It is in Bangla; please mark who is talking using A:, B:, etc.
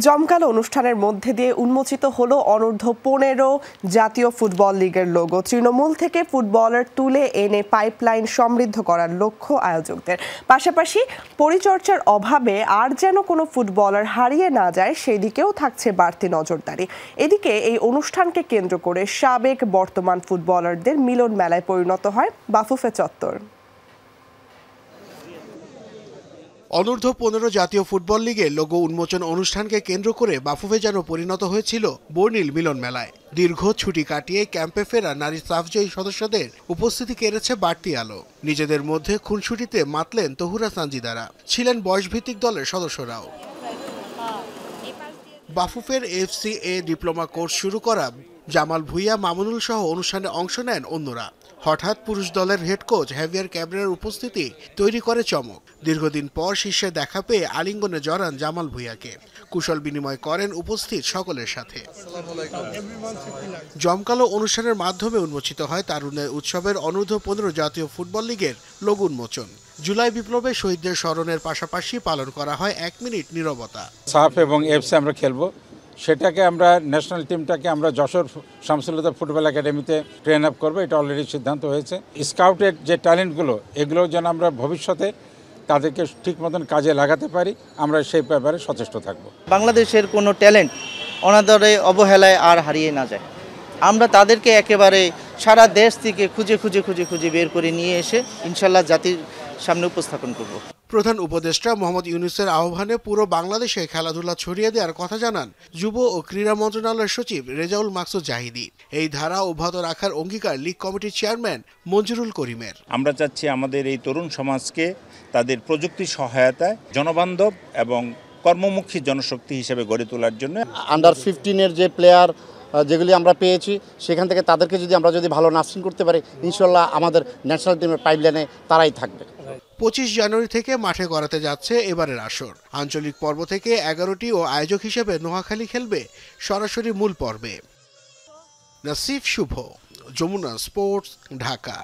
A: জমকালো অনুষ্ঠানের মধ্যে দিয়ে উন্মোচিত হলো অনূর্ধ্ব-15 জাতীয় ফুটবল লিগের লোগো। তৃণমূল থেকে ফুটবলার তুলে এনে পাইপলাইন সমৃদ্ধ করার লক্ষ্য আয়োজকদের। পাশাপাশি পরিচর্যার অভাবে আর যেন কোনো ফুটবলার হারিয়ে না যায় সেই দিকেও থাকছে বাড়তি নজরদারি। এদিকে এই অনুষ্ঠানকে কেন্দ্র করে সাবেক বর্তমান ফুটবলারদের মিলন মেলায় পরিণত হয় বাফুফে চত্বর।
B: অনূর্ধ্ব-15 জাতীয় ফুটবল লিগের লোগো উন্মোচন অনুষ্ঠানকে কেন্দ্র করে বাফুফে যেন পরিণত হয়েছিল বর্ণিল মিলন মেলায়। দীর্ঘ ছুটি কাটিয়ে ক্যাম্পে ফেরা নারী সাফজয়ী সদস্যদের উপস্থিতি কেড়েছে বাড়তি আলো। নিজেদের মধ্যে খুনসুটিতে মাতলেন তহুরা সানজিদারা, ছিলেন বয়সভিত্তিক দলের সদস্যরাও। বাফুফের এফসিএ ডিপ্লোমা কোর্স শুরু করা জামাল ভুঁইয়া, মামুনুল সহ অনুষ্ঠানে অংশ নেন অন্যরা। হঠাৎ পুরুষ দলের হেড কোচ হ্যাভিয়ার ক্যাব্রেরার উপস্থিতি তৈরি করে চমক। দীর্ঘদিন পর শীর্ষে দেখা পেয়ে আলিঙ্গনে জড়ান জামাল ভুঁইয়াকে। কুশল বিনিময় করেন উপস্থিত সকলের সাথে। জমকালো অনুষ্ঠানের মাধ্যমে উন্মোচিত হয় তারুণ্যের উৎসবের অনূর্ধ্ব-15 জাতীয় ফুটবল লিগের লোগো উন্মোচন। জুলাই বিপ্লবে শহীদদের স্মরণের পাশাপাশি পালন করা হয় 1 মিনিট নীরবতা।
C: সাফ এবং এফসি আমরা খেলবো, সেটাকে আমরা ন্যাশনাল টিমটাকে আমরা যশোর শামসুল্লাহ ফুটবল একাডেমিতে ট্রেন আপ করবো, এটা অলরেডি সিদ্ধান্ত হয়েছে। স্কাউটের যে ট্যালেন্টগুলো, এগুলো যেন আমরা ভবিষ্যতে তাদেরকে ঠিক মতন কাজে লাগাতে পারি, আমরা সেই ব্যাপারে সচেষ্ট থাকব।
D: বাংলাদেশের কোনো ট্যালেন্ট অনাদরে অবহেলায় আর হারিয়ে না যায়। আমরা তাদেরকে একেবারে সারা দেশ থেকে খুঁজে খুঁজে খুঁজে খুঁজে বের করে নিয়ে এসে ইনশাল্লাহ জাতির সামনে উপস্থাপন করব।
B: প্রধান উপদেষ্টা মোহাম্মদ ইউনূসের আহ্বানে পুরো বাংলাদেশে খেলাধুলা ছড়িয়ে দেওয়ার কথা জানান যুব ও ক্রীড়া মন্ত্রণালয়ের সচিব রেজাউল মাকসুদ জাহিদি। এই ধারা অব্যাহত রাখার অঙ্গীকার লীগ কমিটির চেয়ারম্যান মঞ্জুরুল করিমের।
E: আমরা চাচ্ছি আমাদের এই তরুণ সমাজকে তাদের প্রযুক্তি সহায়তায় জনবান্ধব এবং কর্মমুখী জনশক্তি হিসেবে গড়ে তোলার জন্য
F: আন্ডার 15-এর যে প্লেয়ার যেগুলি আমরা পেয়েছি, সেখান থেকে তাদেরকে আমরা যদি ভালো নার্সিং করতে পারি, ইনশাল্লাহ আমাদের ন্যাশনাল টিমের পাইপলাইনে তারাই থাকবে।
B: 25 জানুয়ারি থেকে মাঠে গড়াতে যাচ্ছে এবারের আসর। আঞ্চলিক পর্ব থেকে 11টি ও আয়োজক হিসেবে নোয়াখালী খেলবে সরাসরি মূল পর্বে। নাসিফ শুভ, যমুনা স্পোর্টস, ঢাকা।